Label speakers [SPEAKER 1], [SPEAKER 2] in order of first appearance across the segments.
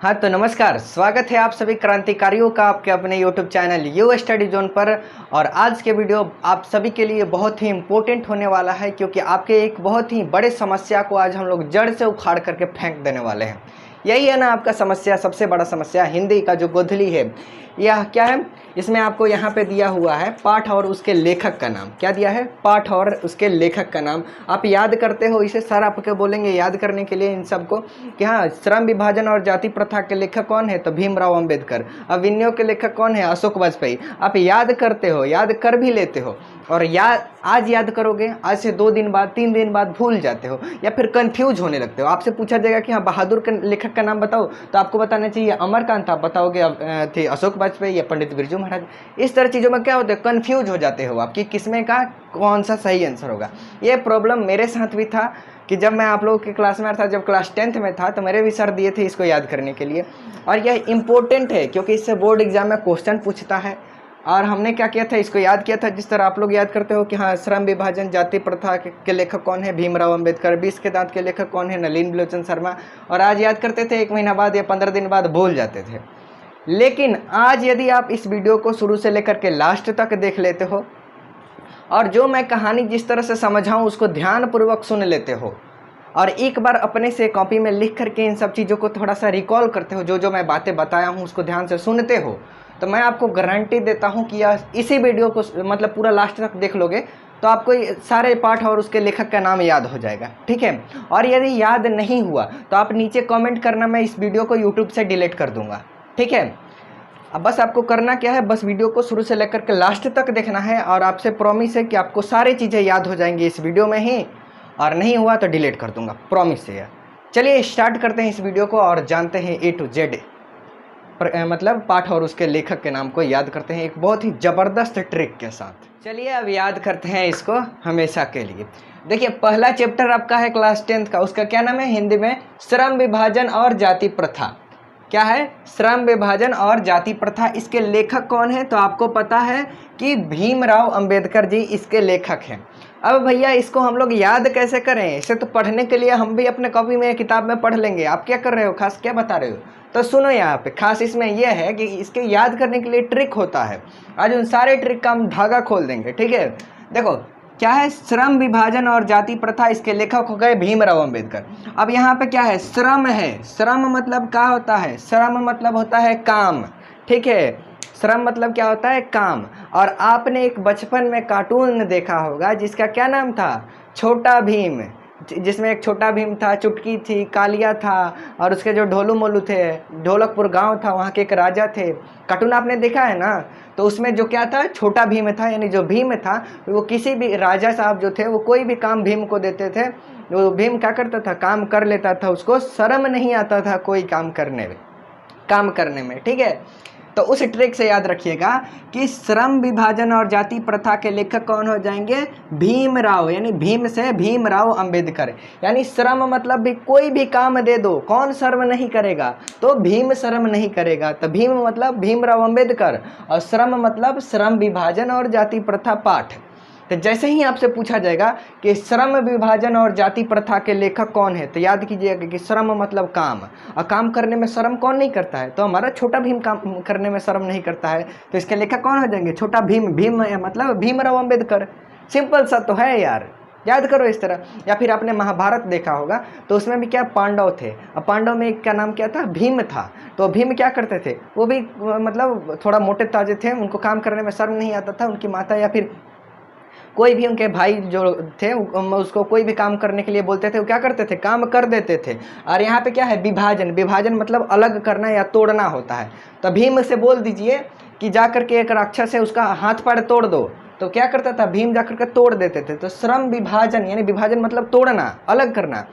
[SPEAKER 1] हाँ तो नमस्कार, स्वागत है आप सभी क्रांतिकारियों का आपके अपने YouTube channel you study zone पर। और आज के वीडियो आप सभी के लिए बहुत ही इम्पोर्टेंट होने वाला है, क्योंकि आपके एक बहुत ही बड़े समस्या को आज हम लोग जड़ से उखाड़ करके फेंक देने वाले हैं। यही है ना आपका समस्या, सबसे बड़ा समस्या हिंदी का जो गोधली है। यह क्या है, इसमें आपको यहाँ पे दिया हुआ है पाठ और उसके लेखक का नाम। क्या दिया है? पाठ और उसके लेखक का नाम। आप याद करते हो इसे, सर आपको बोलेंगे याद करने के लिए इन सबको कि हाँ, श्रम विभाजन और जाति प्रथा के लेखक कौन है? तो भीमराव अंबेडकर। अभिनयों के लेखक कौन है? अशोक वाजपेयी। आप याद करते हो, याद कर भी लेते हो, और आज याद करोगे, आज से 2 दिन बाद 3 दिन बाद भूल जाते हो या फिर कंफ्यूज होने लगते हो। आपसे पूछा जाएगा कि हाँ बहादुर के लेखक का नाम बताओ, तो आपको बताना चाहिए अमरकांत। आप बताओगे थे अशोक वाजपेयी या पंडित बिरजू महाराज। इस तरह चीज़ों में क्या होता है, कंफ्यूज हो जाते हो आपकी किसमें का कौन सा सही आंसर होगा। ये प्रॉब्लम मेरे साथ भी था कि जब मैं आप लोगों की क्लास में था, जब क्लास 10th में था, तो मेरे भी सर दिए थे इसको याद करने के लिए। और यह इम्पोर्टेंट है क्योंकि इससे बोर्ड एग्जाम में क्वेश्चन पूछता है। और हमने क्या किया था, इसको याद किया था जिस तरह आप लोग याद करते हो कि हाँ, श्रम विभाजन जाति प्रथा के लेखक कौन है? भीमराव अंबेडकर। 20 के दांत के लेखक कौन है? नलिन बिलोचन शर्मा। और आज याद करते थे, 1 महीना बाद या 15 दिन बाद भूल जाते थे। लेकिन आज यदि आप इस वीडियो को शुरू से लेकर के लास्ट तक देख लेते हो और जो मैं कहानी जिस तरह से समझाऊं उसको ध्यानपूर्वक सुन लेते हो और एक बार अपने से कॉपी में लिख करके इन सब चीज़ों को थोड़ा सा रिकॉल करते हो, जो मैं बातें बताया हूँ उसको ध्यान से सुनते हो, तो मैं आपको गारंटी देता हूँ कि इसी वीडियो को मतलब पूरा लास्ट तक देख लोगे तो आपको सारे पाठ और उसके लेखक का नाम याद हो जाएगा। ठीक है। और यदि याद नहीं हुआ तो आप नीचे कमेंट करना, मैं इस वीडियो को यूट्यूब से डिलीट कर दूंगा। ठीक है। अब बस आपको करना क्या है, बस वीडियो को शुरू से लेकर के लास्ट तक देखना है और आपसे प्रॉमिस है कि आपको सारी चीज़ें याद हो जाएंगी इस वीडियो में ही, और नहीं हुआ तो डिलीट कर दूंगा, प्रॉमिस है। चलिए स्टार्ट करते हैं इस वीडियो को और जानते हैं A to Z मतलब पाठ और उसके लेखक के नाम को याद करते हैं एक बहुत ही ज़बरदस्त ट्रिक के साथ। चलिए अब याद करते हैं इसको हमेशा के लिए। देखिए, पहला चैप्टर आपका है क्लास 10th का, उसका क्या नाम है हिंदी में? श्रम विभाजन और जाति प्रथा। क्या है? श्रम विभाजन और जाति प्रथा। इसके लेखक कौन है? तो आपको पता है कि भीमराव अंबेडकर जी इसके लेखक हैं। अब भैया इसको हम लोग याद कैसे करें? इसे तो पढ़ने के लिए हम भी अपने कॉपी में किताब में पढ़ लेंगे। आप क्या कर रहे हो, खास क्या बता रहे हो? तो सुनो, यहाँ पे खास इसमें यह है कि इसके याद करने के लिए ट्रिक होता है। आज उन सारे ट्रिक का हम धागा खोल देंगे। ठीक है। देखो क्या है, श्रम विभाजन और जाति प्रथा, इसके लेखक हो गए भीमराव अंबेडकर। अब यहाँ पे क्या है, श्रम है। श्रम मतलब क्या होता है? श्रम मतलब होता है काम। ठीक है। श्रम मतलब क्या होता है? काम। और आपने एक बचपन में कार्टून देखा होगा जिसका क्या नाम था? छोटा भीम, जिसमें एक छोटा भीम था, चुटकी थी, कालिया था और उसके जो ढोलू मोलू थे, ढोलकपुर गांव था, वहाँ के एक राजा थे। कार्टून आपने देखा है ना? तो उसमें जो क्या था, छोटा भीम था, यानी जो भीम था वो किसी भी राजा साहब जो थे वो कोई भी काम भीम को देते थे, वो भीम क्या करता था, काम कर लेता था, उसको शर्म नहीं आता था कोई काम करने में। ठीक है। तो उस ट्रिक से याद रखिएगा कि श्रम विभाजन और जाति प्रथा के लेखक कौन हो जाएंगे? भीमराव, यानी भीम से भीमराव अंबेडकर। यानी श्रम मतलब भी कोई भी काम दे दो, कौन शर्म नहीं करेगा? तो भीम शर्म नहीं करेगा। तो भीम मतलब भीमराव अंबेडकर और श्रम मतलब श्रम विभाजन और जाति प्रथा पाठ। तो जैसे ही आपसे पूछा जाएगा कि श्रम विभाजन और जाति प्रथा के लेखक कौन है, तो याद कीजिएगा कि श्रम मतलब काम, और काम करने में शर्म कौन नहीं करता है? तो हमारा छोटा भीम काम करने में शर्म नहीं करता है, तो इसके लेखक कौन हो जाएंगे? छोटा भीम। भीम मतलब भीमराव अंबेडकर। सिंपल सा तो है यार, याद करो इस तरह। या फिर आपने महाभारत देखा होगा, तो उसमें भी क्या पांडव थे, और पांडव में एक का नाम क्या था? भीम था। तो भीम क्या करते थे, वो भी मतलब थोड़ा मोटे ताजे थे, उनको काम करने में शर्म नहीं आता था। उनकी माता या फिर कोई भी उनके भाई जो थे उसको कोई भी काम करने के लिए बोलते थे, वो क्या करते थे? काम कर देते थे। और यहाँ पे क्या है? विभाजन। विभाजन मतलब अलग करना या तोड़ना होता है। तो भीम से बोल दीजिए कि जा करके एक राक्षस है उसका हाथ पैर तोड़ दो, तो क्या करता था? भीम जा करके तोड़ देते थे। तो श्रम विभाजन यानी विभाजन मतलब तोड़ना, अलग करना।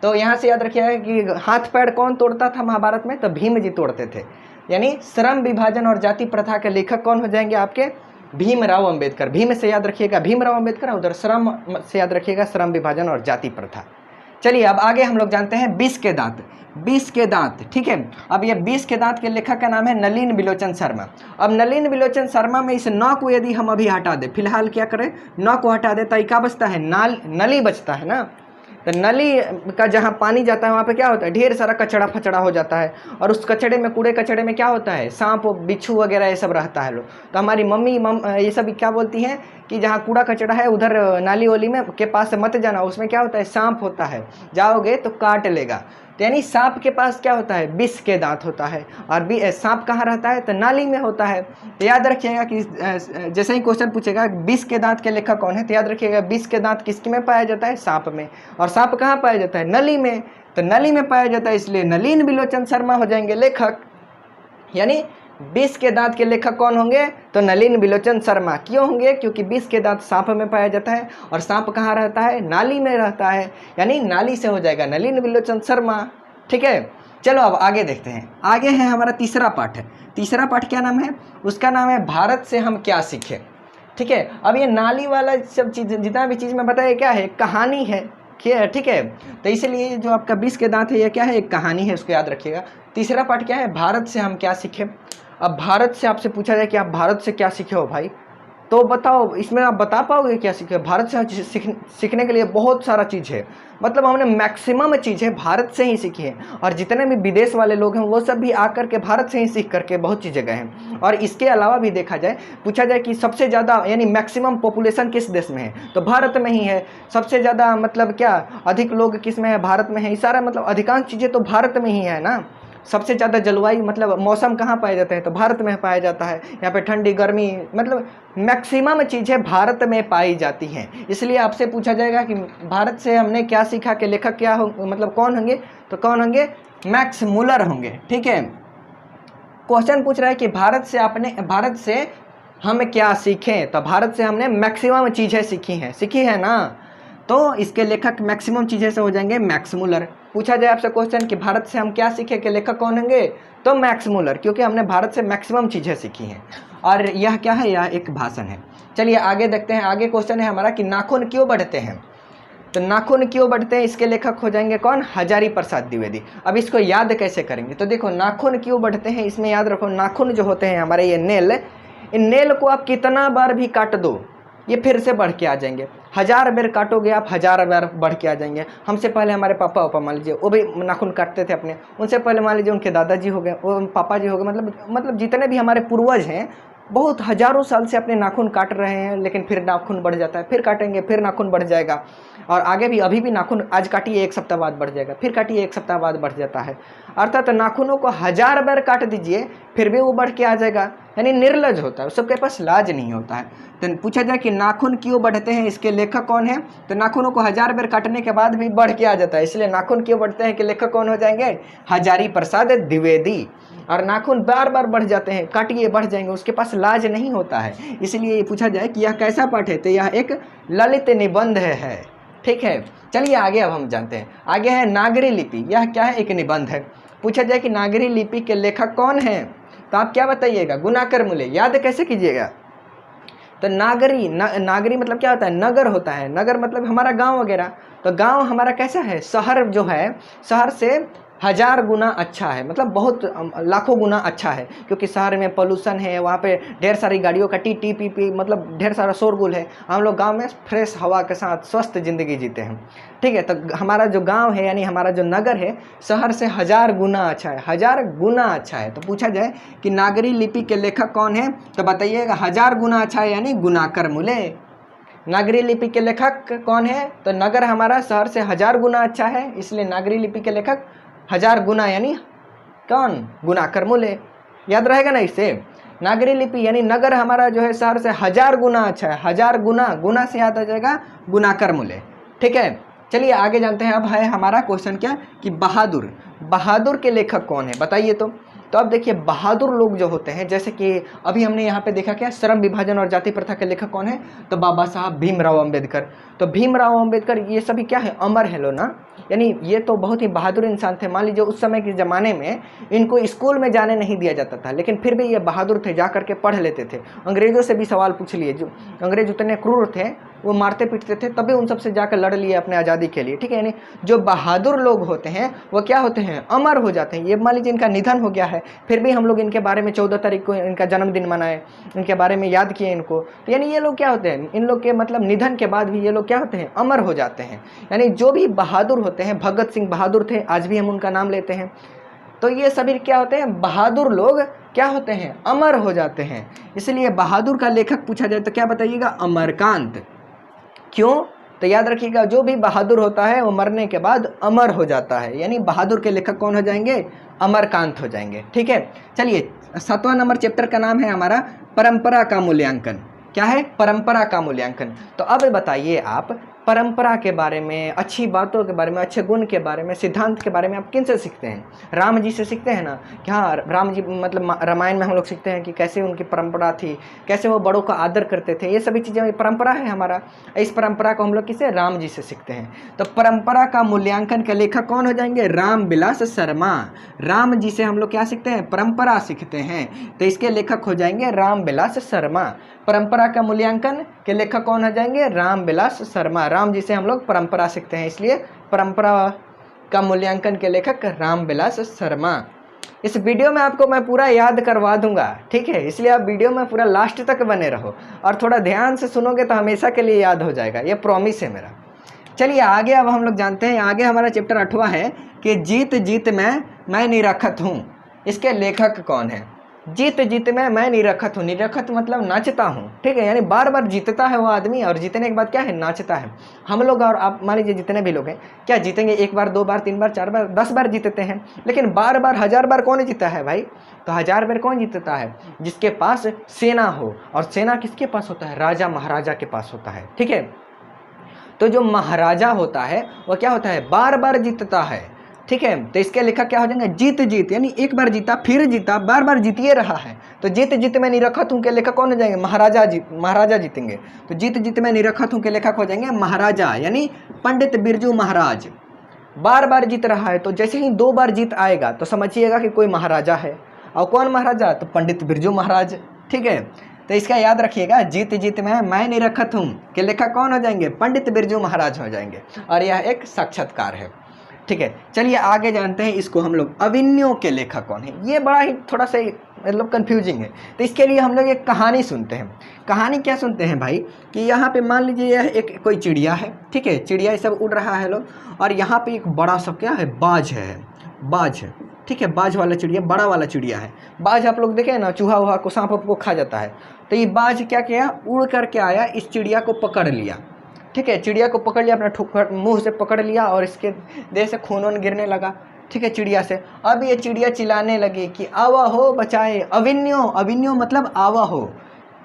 [SPEAKER 1] तो यहाँ से याद रखिएगा कि हाथ पैर कौन तोड़ता था महाभारत में? तो भीम जी तोड़ते थे। यानी श्रम विभाजन और जाति प्रथा के लेखक कौन हो जाएंगे आपके? भीमराव अंबेडकर। भीम से याद रखिएगा भीमराव अंबेडकर, उधर श्रम से याद रखिएगा श्रम विभाजन और जाति प्रथा। चलिए अब आगे हम लोग जानते हैं 20 के दांत। 20 के दांत, ठीक है। अब ये 20 के दांत के लेखक का नाम है नलिन बिलोचन शर्मा। अब नलिन बिलोचन शर्मा में इस नौ को यदि हम अभी हटा दें, फिलहाल क्या करें, नौ को हटा दें तो क्या बचता है? नली बचता है ना। तो नली का जहाँ पानी जाता है वहाँ पे क्या होता है, ढेर सारा कचड़ा फचड़ा हो जाता है, और उस कचड़े में, कूड़े कचड़े में क्या होता है, सांप बिच्छू वगैरह ये सब रहता है लोग। तो हमारी मम्मी ये सब क्या बोलती हैं कि जहाँ कूड़ा कचड़ा है उधर नाली वाली में के पास मत जाना, उसमें क्या होता है, सांप होता है, जाओगे तो काट लेगा। तो यानी सांप के पास क्या होता है, विष के दांत होता है, और सांप कहाँ रहता है, तो नाली में होता है। तो याद रखिएगा कि जैसे ही क्वेश्चन पूछेगा विष के दांत के लेखक कौन है, तो याद रखिएगा विष के दांत किसके में पाया जाता है, सांप में। और सांप कहाँ पाया जाता है, नली में। तो नली में पाया जाता है, इसलिए नलिन बिलोचन शर्मा हो जाएंगे लेखक। यानी विष के दांत के लेखक कौन होंगे, तो नलिन बिलोचन शर्मा। क्यों होंगे, क्योंकि विष के दांत सांप में पाया जाता है, और सांप कहाँ रहता है, नाली में रहता है, यानी नाली से हो जाएगा नलिन बिलोचन शर्मा। ठीक है, चलो अब आगे देखते हैं। आगे है हमारा तीसरा पाठ है। तीसरा पाठ क्या नाम है, उसका नाम है भारत से हम क्या सीखे। ठीक है, अब ये नाली वाला सब चीज़, जितना भी चीज़ मैं बताया क्या है, कहानी है। ठीक है, तो इसलिए जो आपका विष के दांत है ये क्या है, एक कहानी है, उसको याद रखिएगा। तीसरा पाठ क्या है, भारत से हम क्या सीखे। अब भारत से आपसे पूछा जाए कि आप भारत से क्या सीखे हो भाई, तो बताओ, इसमें आप बता पाओगे क्या सीखे। भारत से सीखने के लिए बहुत सारा चीज़ है, मतलब हमने मैक्सिमम चीज़ें भारत से ही सीखी है, और जितने भी विदेश वाले लोग हैं वो सब भी आकर के भारत से ही सीख करके बहुत चीज़ें गए हैं। और इसके अलावा भी देखा जाए, पूछा जाए कि सबसे ज़्यादा यानी मैक्सिमम पॉपुलेशन किस देश में है, तो भारत में ही है। सबसे ज़्यादा मतलब क्या अधिक लोग किस में है, भारत में है। ये सारा मतलब अधिकांश चीज़ें तो भारत में ही है ना। सबसे ज़्यादा जलवायु मतलब मौसम कहाँ पाया जाता है, तो भारत में पाया जाता है। यहाँ पे ठंडी गर्मी मतलब मैक्सिमम चीज़ें भारत में पाई जाती हैं। इसलिए आपसे पूछा जाएगा कि भारत से हमने क्या सीखा के लेखक क्या हो, मतलब कौन होंगे, तो कौन होंगे, मैक्स मुलर होंगे। ठीक है, क्वेश्चन पूछ रहा है कि भारत से हम क्या सीखें, तो भारत से हमने मैक्सिमम चीज़ें सीखी है ना, तो इसके लेखक मैक्सिमम चीज़ें से हो जाएंगे मैक्स मुलर। पूछा जाए आपसे क्वेश्चन कि भारत से हम क्या सीखे के लेखक कौन होंगे, तो मैक्स मुलर, क्योंकि हमने भारत से मैक्सिमम चीज़ें सीखी हैं। और यह क्या है, यह एक भाषण है। चलिए आगे देखते हैं। आगे क्वेश्चन है हमारा कि नाखून क्यों बढ़ते हैं। तो नाखून क्यों बढ़ते हैं, इसके लेखक हो जाएंगे कौन, हजारी प्रसाद द्विवेदी। अब इसको याद कैसे करेंगे, तो देखो नाखून क्यों बढ़ते हैं, इसमें याद रखो नाखून जो होते हैं हमारे ये नेल, इन नेल को आप कितना बार भी काट दो ये फिर से बढ़ के आ जाएंगे। 1000 बार काटोगे आप, 1000 बार बढ़ के आ जाएंगे। हमसे पहले हमारे पापा मान लीजिए वो भी नाखून काटते थे अपने, उनसे पहले मान लीजिए उनके दादाजी हो गए, वो पापा जी हो गए, मतलब जितने भी हमारे पूर्वज हैं बहुत हजारों साल से अपने नाखून काट रहे हैं, लेकिन फिर नाखून बढ़ जाता है, फिर काटेंगे फिर नाखून बढ़ जाएगा। और आगे भी अभी भी नाखून आज काटिए 1 सप्ताह बाद बढ़ जाएगा, फिर काटिए 1 सप्ताह बाद बढ़ जाता है। अर्थात नाखूनों को 1000 बार काट दीजिए फिर भी वो बढ़ के आ जाएगा, यानी निर्लज होता है, सबके पास लाज नहीं होता है। तो पूछा जाए कि नाखून क्यों बढ़ते हैं, इसके लेखक कौन है, तो नाखूनों को 1000 बार काटने के बाद भी बढ़ के आ जाता है, इसलिए नाखून क्यों बढ़ते हैं के लेखक कौन हो जाएंगे, हजारी प्रसाद द्विवेदी। और नाखून बार बार बढ़ जाते हैं, काटिए बढ़ जाएंगे, उसके पास लाज नहीं होता है। इसलिए ये पूछा जाए कि यह कैसा पाठ है, तो यह एक ललित निबंध है। ठीक है, चलिए आगे अब हम जानते हैं। आगे है नागरी लिपि, यह क्या है, एक निबंध है। पूछा जाए कि नागरी लिपि के लेखक कौन है, तो आप क्या बताइएगा, गुणाकर मूले। याद कैसे कीजिएगा, तो नागरी मतलब क्या होता है, नगर होता है। नगर मतलब हमारा गांव वगैरह। तो गांव हमारा कैसा है, शहर जो है शहर से 1000 गुना अच्छा है, मतलब बहुत लाखों गुना अच्छा है, क्योंकि शहर में पोल्यूशन है, वहाँ पे ढेर सारी गाड़ियों का टी पी पी मतलब ढेर सारा शोरगुल है। हम लोग गांव में फ्रेश हवा के साथ स्वस्थ ज़िंदगी जीते हैं। ठीक है, तो हमारा जो गांव है यानी हमारा जो नगर है शहर से 1000 गुना अच्छा है, 1000 गुना अच्छा है। तो पूछा जाए कि नागरी लिपि के लेखक कौन है, तो बताइएगा 1000 गुना अच्छा है, यानी गुणाकर मूले। नागरी लिपि के लेखक कौन है, तो नगर हमारा शहर से 1000 गुना अच्छा है, इसलिए नागरी लिपि के लेखक 1000 गुना यानी कौन, गुणाकर मूले। याद रहेगा ना इससे। नागरी लिपि यानी नगर हमारा जो है शहर से 1000 गुना अच्छा है, 1000 गुना से याद आ जाएगा गुणाकर मूले। ठीक है, चलिए आगे जानते हैं। अब है हमारा क्वेश्चन क्या कि बहादुर के लेखक कौन है, बताइए। तो अब देखिए बहादुर लोग जो होते हैं, जैसे कि अभी हमने यहाँ पे देखा क्या, श्रम विभाजन और जाति प्रथा के लेखक कौन है, तो बाबा साहब भीमराव अंबेडकर। तो भीमराव अंबेडकर ये सभी क्या है, अमर है लो ना, यानी ये तो बहुत ही बहादुर इंसान थे। मान लीजिए उस समय के ज़माने में इनको स्कूल में जाने नहीं दिया जाता था, लेकिन फिर भी ये बहादुर थे, जा करके पढ़ लेते थे। अंग्रेज़ों से भी सवाल पूछ लिए, जो अंग्रेज उतने क्रूर थे वो मारते पीटते थे, तभी उन सबसे जाकर लड़ लिए अपने आज़ादी के लिए, ठीक है। यानी जो बहादुर लोग होते हैं वो क्या होते हैं, अमर हो जाते हैं। ये मान लीजिए इनका निधन हो गया है, फिर भी हम लोग इनके बारे में 14 तारीख को इनका जन्मदिन मनाए, इनके बारे में याद किए इनको, तो यानी ये लोग क्या होते हैं, इन लोग के मतलब निधन के बाद भी ये लोग क्या होते हैं, अमर हो जाते हैं। यानी जो भी बहादुर होते हैं, भगत सिंह बहादुर थे, आज भी हम उनका नाम लेते हैं, तो ये सभी क्या होते हैं, बहादुर लोग क्या होते हैं, अमर हो जाते हैं। इसलिए बहादुर का लेखक पूछा जाए तो क्या बताइएगा, अमरकांत। क्यों, तो याद रखिएगा जो भी बहादुर होता है वो मरने के बाद अमर हो जाता है, यानी बहादुर के लेखक कौन हो जाएंगे, अमरकांत हो जाएंगे, ठीक है। चलिए 7वां नंबर चैप्टर का नाम है हमारा परंपरा का मूल्यांकन। क्या है, परंपरा का मूल्यांकन। तो अब बताइए आप परंपरा के बारे में, अच्छी बातों के बारे में, अच्छे गुण के बारे में, सिद्धांत के बारे में आप किन से सीखते हैं, राम जी से सीखते हैं ना, कि हाँ राम जी मतलब रामायण में हम लोग सीखते हैं कि कैसे उनकी परंपरा थी, कैसे वो बड़ों का आदर करते थे, ये सभी चीज़ें परंपरा है हमारा। इस परंपरा को हम लोग किसे, राम जी से सीखते हैं। तो परंपरा का मूल्यांकन के लेखक कौन हो जाएंगे, रामविलास शर्मा। राम जी से हम लोग क्या सीखते हैं, परंपरा सीखते हैं, तो इसके लेखक हो जाएंगे रामविलास शर्मा। परंपरा का मूल्यांकन के लेखक कौन हो जाएंगे, रामविलास शर्मा। राम जी से हम लोग परंपरा सीखते हैं, इसलिए परंपरा का मूल्यांकन के लेखक रामविलास शर्मा। इस वीडियो में आपको मैं पूरा याद करवा दूंगा, ठीक है, इसलिए आप वीडियो में पूरा लास्ट तक बने रहो और थोड़ा ध्यान से सुनोगे तो हमेशा के लिए याद हो जाएगा, ये प्रॉमिस है मेरा। चलिए आगे अब हम लोग जानते हैं, आगे हमारा चैप्टर 8वां है कि जीत जीत में मैं निरखत हूँ। इसके लेखक कौन है, जीत जीत में मैं निरखत हूँ। निरखत मतलब नाचता हूँ, ठीक है, यानी बार बार जीतता है वो आदमी, और जीतने के बाद क्या है, नाचता है। हम लोग और आप मान लीजिए जितने भी लोग हैं, क्या जीतेंगे, 1 बार 2 बार 3 बार 4 बार 10 बार जीतते हैं, लेकिन बार बार 1000 बार कौन जीता है भाई, तो 1000 बार कौन जीतता है, जिसके पास सेना हो। और सेना किसके पास होता है, राजा महाराजा के पास होता है, ठीक है। तो जो महाराजा होता है वो क्या होता है, बार बार जीतता है, ठीक है। तो इसके लेखक क्या हो जाएंगे, जीत जीत, यानी 1 बार जीता फिर जीता, बार बार जीतिए रहा है, तो जीत जीत में निरखत हूँ के लेखक कौन हो जाएंगे, महाराजा जीतेंगे। तो जीत जीत में निरखत हूँ के लेखक हो जाएंगे महाराजा, यानी पंडित बिरजू महाराज। बार बार जीत रहा है, तो जैसे ही 2 बार जीत आएगा तो समझिएगा कि कोई महाराजा है। और कौन महाराजा, तो पंडित बिरजू महाराज, ठीक है। तो इसका याद रखिएगा, जीत जीत में मैं निरखत हूँ के लेखक कौन हो जाएंगे, पंडित बिरजू महाराज हो जाएंगे, और यह एक साक्षात्कार है, ठीक है। चलिए आगे जानते हैं इसको हम लोग, अविन्यों के लेखक कौन है। ये बड़ा ही थोड़ा सा मतलब कंफ्यूजिंग है, तो इसके लिए हम लोग एक कहानी सुनते हैं। कहानी क्या सुनते हैं भाई, कि यहाँ पे मान लीजिए यह एक कोई चिड़िया है, ठीक है, चिड़िया ये सब उड़ रहा है लोग, और यहाँ पे एक बड़ा सा क्या है, बाज है, बाज है, ठीक है, बाज वाला चिड़िया, बड़ा वाला चिड़िया है। बाज आप लोग देखें ना, चूहा वूहा को, सांप को खा जाता है, तो ये बाज क्या किया, उड़ करके आया, इस चिड़िया को पकड़ लिया, ठीक है, चिड़िया को पकड़ लिया, अपना ठोकर मुंह से पकड़ लिया, और इसके देह से खून वून गिरने लगा, ठीक है, चिड़िया से। अब ये चिड़िया चिल्लाने लगी कि आवा हो बचाए, अविन्यो, अविन्यो मतलब आवा हो,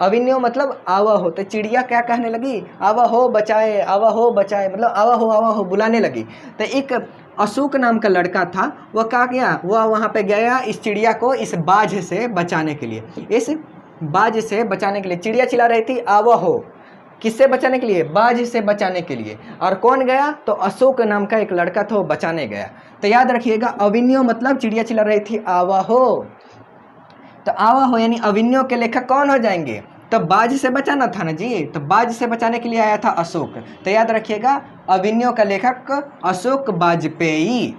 [SPEAKER 1] अविन्यो मतलब आवा हो। तो चिड़िया क्या कहने लगी, आवा हो बचाए, आवा हो बचाए, मतलब आवा हो बुलाने लगी। तो एक अशोक नाम का लड़का था, वह क्या किया, वह वहाँ पे गया इस चिड़िया को इस बाज से बचाने के लिए, इस बाज से बचाने के लिए। चिड़िया चिल्ला रही थी आवा हो, किससे बचाने के लिए, बाज से बचाने के लिए। और कौन गया, तो अशोक नाम का एक लड़का था, वो बचाने गया। तो याद रखिएगा, अविन्यो मतलब चिड़िया चिल्ला रही थी आवा हो, तो आवा हो यानी अविन्यो के लेखक कौन हो जाएंगे, तो बाज से बचाना था ना जी, तो बाज से बचाने के लिए आया था अशोक। तो याद रखिएगा, अविन्यो का लेखक अशोक वाजपेयी।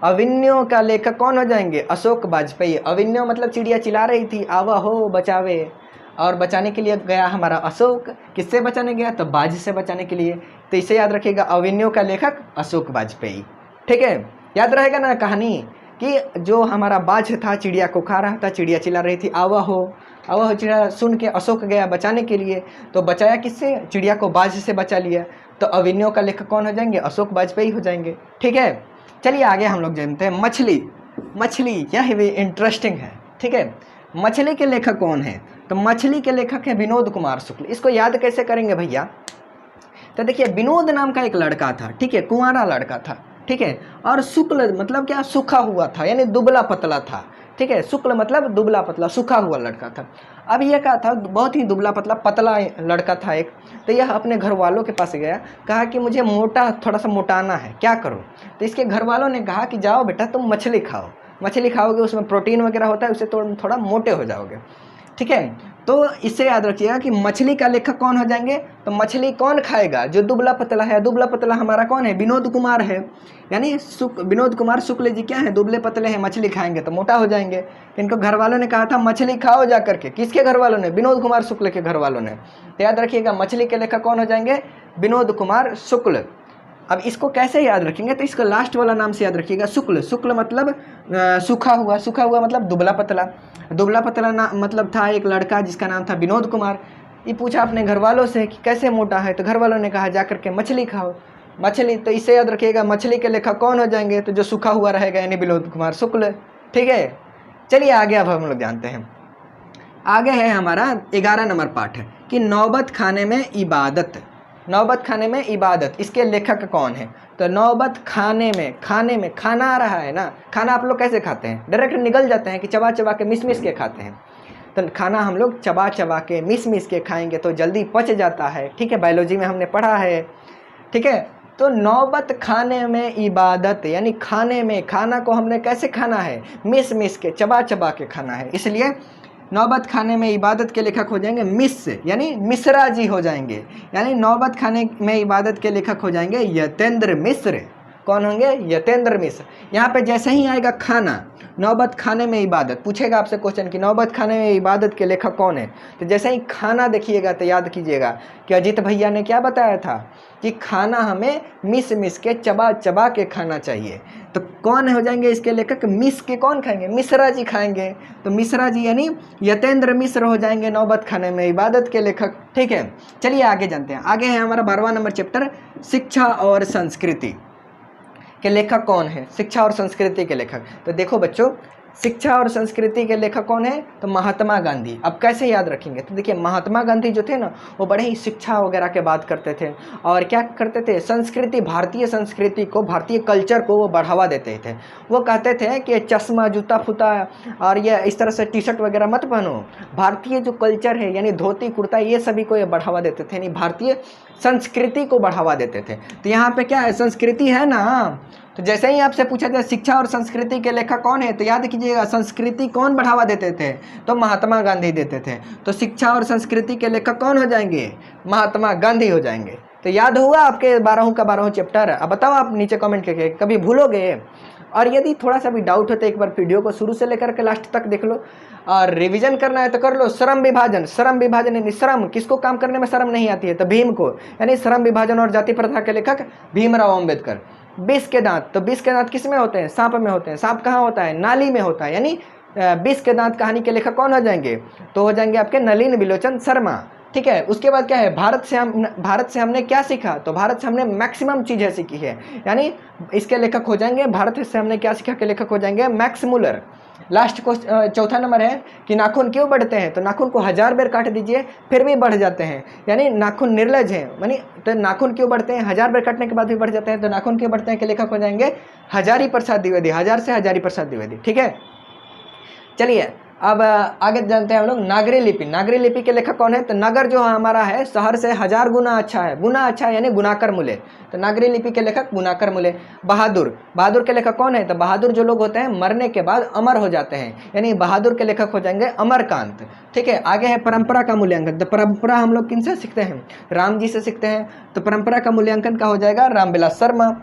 [SPEAKER 1] अविन्यो का लेखक कौन हो जाएंगे, अशोक वाजपेयी। अविन्यो मतलब चिड़िया चिल्ला रही थी आवा हो बचावे, और बचाने के लिए गया हमारा अशोक। किससे बचाने गया, तो बाज से बचाने के लिए। तो इसे याद रखिएगा, अविन्यो का लेखक अशोक वाजपेयी, ठीक है। याद रहेगा ना कहानी, कि जो हमारा बाज था चिड़िया को खा रहा था, चिड़िया चिल्ला रही थी आवा हो, आवा हो। चिड़िया सुन के अशोक गया बचाने के लिए, तो बचाया किससे, चिड़िया को बाज से बचा लिया। तो अविन्यो का लेखक कौन हो जाएंगे, अशोक वाजपेयी हो जाएंगे, ठीक है। चलिए आगे हम लोग जानते हैं मछली। मछली यह भी इंटरेस्टिंग है, ठीक है। मछली के लेखक कौन है, तो मछली के लेखक है विनोद कुमार शुक्ल। इसको याद कैसे करेंगे भैया, तो देखिए विनोद नाम का एक लड़का था, ठीक है, कुंवारा लड़का था, ठीक है। और शुक्ल मतलब क्या, सूखा हुआ था, यानी दुबला पतला था, ठीक है। शुक्ल मतलब दुबला पतला, सूखा हुआ लड़का था। अब यह क्या था, बहुत ही दुबला पतला लड़का था एक। तो यह अपने घर वालों के पास गया, कहा कि मुझे मोटा, थोड़ा सा मोटाना है, क्या करूं। तो इसके घर वालों ने कहा कि जाओ बेटा तुम मछली खाओ, मछली खाओगे उसमें प्रोटीन वगैरह होता है, उससे थोड़ा मोटे हो जाओगे, ठीक है। तो इससे याद रखिएगा कि मछली का लेखक कौन हो जाएंगे, तो मछली कौन खाएगा, जो दुबला पतला है। दुबला पतला हमारा कौन है, विनोद कुमार है, यानी विनोद कुमार शुक्ल जी क्या है, दुबले पतले हैं, मछली खाएंगे तो मोटा हो जाएंगे। इनको घर वालों ने कहा था मछली खाओ जा करके, किसके घर वालों ने, विनोद कुमार शुक्ल के घर वालों ने। तो याद रखिएगा मछली के लेखक कौन हो जाएंगे, विनोद कुमार शुक्ल। अब इसको कैसे याद रखेंगे, तो इसका लास्ट वाला नाम से याद रखिएगा, शुक्ल। शुक्ल मतलब सूखा हुआ, सूखा हुआ मतलब दुबला पतला। दुबला पतला मतलब था एक लड़का जिसका नाम था विनोद कुमार। ये पूछा अपने घर वालों से कि कैसे मोटा है, तो घर वालों ने कहा जा करके मछली खाओ, मछली। तो इससे याद रखिएगा मछली के लेखक कौन हो जाएंगे, तो जो सूखा हुआ रहेगा यानी विनोद कुमार शुक्ल। ठीक है, चलिए आगे अब हम लोग जानते हैं। आगे है हमारा 11 नंबर पाठ है कि नौबत खाने में इबादत। नौबत खाने में इबादत, इसके लेखक कौन है, तो नौबत खाने में, खाने में खाना आ रहा है ना, खाना आप लोग कैसे खाते हैं, डायरेक्ट निगल जाते हैं कि चबा चबा के मिस मिस के खाते हैं। तो खाना हम लोग चबा चबा के मिस मिस के खाएंगे तो जल्दी पच जाता है। ठीक है, बायोलॉजी में हमने पढ़ा है। ठीक है, तो नौबत खाने में इबादत, यानी खाने में, खाना को हमने कैसे खाना है, मिस मिस के, चबा चबा के खाना है। इसलिए नौबत खाने में इबादत के लेखक हो जाएंगे मिस, यानी मिश्रा जी हो जाएंगे। यानी नौबत खाने में इबादत के लेखक हो जाएंगे यतेंद्र मिश्र। कौन होंगे, यतेंद्र मिश्र। यहाँ पे जैसे ही आएगा खाना, नौबत खाने में इबादत, पूछेगा आपसे क्वेश्चन कि नौबत खाने में इबादत के लेखक कौन है, तो जैसे ही खाना देखिएगा तो याद कीजिएगा कि अजीत भैया ने क्या बताया था कि खाना हमें मिस मिस के, चबा चबा के खाना चाहिए। तो कौन हो जाएंगे इसके लेखक, मिस के कौन खाएंगे, मिश्रा जी खाएंगे। तो मिश्रा जी यानी यतेंद्र मिश्र हो जाएंगे नौबत खाने में इबादत के लेखक। ठीक है, चलिए आगे जानते हैं। आगे है हमारा 12वां नंबर चैप्टर, शिक्षा और संस्कृति के लेखक कौन है, शिक्षा और संस्कृति के लेखक। तो देखो बच्चों, शिक्षा और संस्कृति के लेखक कौन है, तो महात्मा गांधी। अब कैसे याद रखेंगे, तो देखिए महात्मा गांधी जो थे ना, वो बड़े ही शिक्षा वगैरह के बात करते थे और क्या करते थे, संस्कृति, भारतीय संस्कृति को, भारतीय कल्चर को वो बढ़ावा देते थे। वो कहते थे कि चश्मा, जूता फूता और ये इस तरह से टी शर्ट वगैरह मत पहनो, भारतीय जो कल्चर है यानी धोती कुर्ता, ये सभी को ये बढ़ावा देते थे, यानी भारतीय संस्कृति को बढ़ावा देते थे। तो यहाँ पे क्या है, संस्कृति है ना। तो जैसे ही आपसे पूछा जाए शिक्षा और संस्कृति के लेखक कौन है, तो याद कीजिएगा संस्कृति कौन बढ़ावा देते थे, तो महात्मा गांधी देते थे। तो शिक्षा और संस्कृति के लेखक कौन हो जाएंगे, महात्मा गांधी हो जाएंगे। तो याद हुआ आपके 12 का 12 चैप्टर। अब बताओ आप नीचे कमेंट करके, कभी भूलोगे। और यदि थोड़ा सा भी डाउट हो तो एक बार वीडियो को शुरू से लेकर के लास्ट तक देख लो, और रिवीजन करना है तो कर लो। श्रम विभाजन, श्रम विभाजन यानी श्रम, किसको काम करने में शर्म नहीं आती है, तो भीम को, यानी श्रम विभाजन और जाति प्रथा के लेखक भीमराव अम्बेडकर। 20 के दांत, तो 20 के दांत किस में होते हैं, सांप में होते हैं। सांप कहाँ होता है, नाली में होता है, यानी 20 के दांत कहानी के लेखक कौन हो जाएंगे, तो हो जाएंगे आपके नलिन बिलोचन शर्मा। ठीक है, उसके बाद क्या है, भारत से हमने क्या सीखा, तो भारत से हमने मैक्सिमम चीज़ें सीखी है, यानी इसके लेखक हो जाएंगे, भारत से हमने क्या सीखा के लेखक हो जाएंगे मैक्स मुलर। लास्ट क्वेश्चन, चौथा नंबर है कि नाखून क्यों बढ़ते हैं, तो नाखून को 1000 बार काट दीजिए फिर भी बढ़ जाते हैं, यानी नाखून निर्लज है। यानी तो नाखून क्यों बढ़ते हैं, 1000 बार काटने के बाद भी बढ़ जाते हैं, तो नाखून क्यों बढ़ते हैं के लेखक हो जाएंगे हजारी प्रसाद द्विवेदी। 1000 से हजारी प्रसाद द्विवेदी। ठीक है, चलिए अब आगे जानते हैं हम लोग नागरी लिपि। नागरी लिपि के लेखक कौन है, तो नगर जो हमारा है शहर से 1000 गुना अच्छा है, गुना अच्छा है यानी गुनाकर मूल्य, तो नागरी लिपि के लेखक गुनाकर मूल्य। बहादुर, बहादुर के लेखक कौन है, तो बहादुर जो लोग होते हैं मरने के बाद अमर हो जाते हैं, यानी बहादुर के लेखक हो जाएंगे अमरकांत। ठीक है, आगे है परंपरा का मूल्यांकन। तो परंपरा हम लोग किन से सीखते हैं, राम जी से सीखते हैं, तो परंपरा का मूल्यांकन का हो जाएगा रामविलास शर्मा।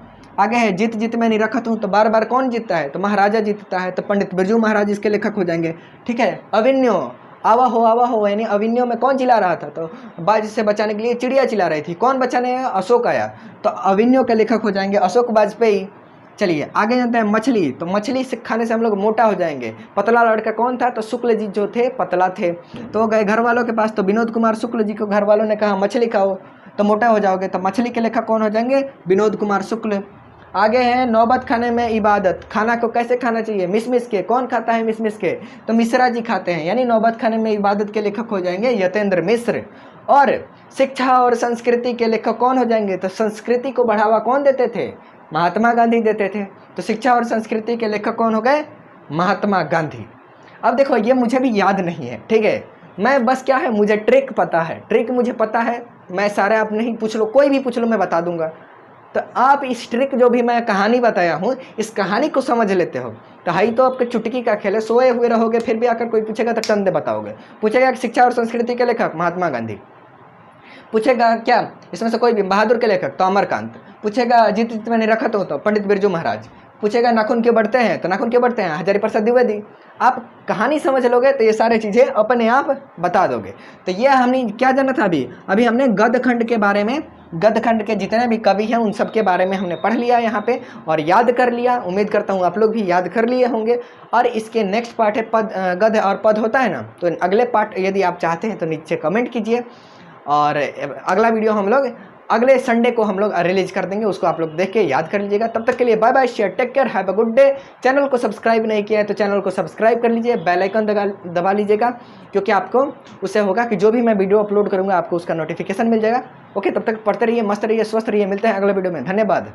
[SPEAKER 1] आगे है जीत जीत मैं निरखत हूँ, तो बार बार कौन जीतता है, तो महाराजा जीतता है, तो पंडित बिरजू महाराज इसके लेखक हो जाएंगे। ठीक है, अभिन्यो, आवा हो, यानी अभिन्यो में कौन चिल्ला रहा था, तो बाज से बचाने के लिए चिड़िया चिल्ला रही थी, कौन बचाने, अशोक आया, तो अभिन्यो के लेखक हो जाएंगे अशोक वाजपेयी। चलिए आगे जानते हैं मछली। तो मछली खाने से हम लोग मोटा हो जाएंगे। पतला लड़का कौन था, तो शुक्ल जी जो थे पतला थे, तो गए घर वालों के पास, तो विनोद कुमार शुक्ल जी को घर वालों ने कहा मछली खाओ तो मोटा हो जाओगे, तो मछली के लेखक कौन हो जाएंगे, विनोद कुमार शुक्ल। आगे है नौबत खाने में इबादत, खाना को कैसे खाना चाहिए, मिस मिस के, कौन खाता है मिस मिस के, तो मिश्रा जी खाते हैं, यानी नौबत खाने में इबादत के लेखक हो जाएंगे यतेंद्र मिश्र। और शिक्षा और संस्कृति के लेखक कौन हो जाएंगे, तो संस्कृति को बढ़ावा कौन देते थे, महात्मा गांधी देते थे, तो शिक्षा और संस्कृति के लेखक कौन हो गए, महात्मा गांधी। अब देखो ये मुझे भी याद नहीं है, ठीक है, मैं बस क्या है मुझे ट्रिक पता है, ट्रिक मुझे पता है, मैं सारे आप नहीं पूछ लो, कोई भी पूछ लो मैं बता दूंगा। तो आप इस ट्रिक जो भी मैं कहानी बताया हूँ इस कहानी को समझ लेते हो, तो हाई तो आपके चुटकी का खेल है, सोए हुए रहोगे फिर भी आकर कोई पूछेगा तो चंदे बताओगे। पूछेगा शिक्षा और संस्कृति के लेखक महात्मा गांधी। पूछेगा क्या इसमें से कोई भी बहादुर के लेखक तो अमरकांत। पूछेगा जीत जीत मैंने रखा तो पंडित बिरजू महाराज। पूछेगा नाखून क्यों बढ़ते हैं तो नाखून क्यों बढ़ते हैं हजारी प्रसाद द्विवेदी। आप कहानी समझ लोगे तो ये सारी चीज़ें अपने आप बता दोगे। तो ये हमने क्या जाना था अभी हमने गद्यखंड के बारे में, गद्यखंड के जितने भी कवि हैं उन सब के बारे में हमने पढ़ लिया यहाँ पे और याद कर लिया। उम्मीद करता हूँ आप लोग भी याद कर लिए होंगे। और इसके नेक्स्ट पार्ट है पद, गद्य और पद होता है ना, तो अगले पार्ट यदि आप चाहते हैं तो नीचे कमेंट कीजिए और अगला वीडियो हम लोग अगले संडे को हम लोग रिलीज कर देंगे, उसको आप लोग देख के याद कर लीजिएगा। तब तक के लिए bye bye, share, take care, have a good day. Channel को सब्सक्राइब नहीं किया है तो चैनल को सब्सक्राइब कर लीजिए, बेल आइकन दबा लीजिएगा, क्योंकि आपको उससे होगा कि जो भी मैं वीडियो अपलोड करूँगा आपको उसका नोटिफिकेशन मिल जाएगा। ओके, तब तक पढ़ते रहिए, मस्त रहिए, स्वस्थ रहिए। मिलते हैं अगले वीडियो में। धन्यवाद।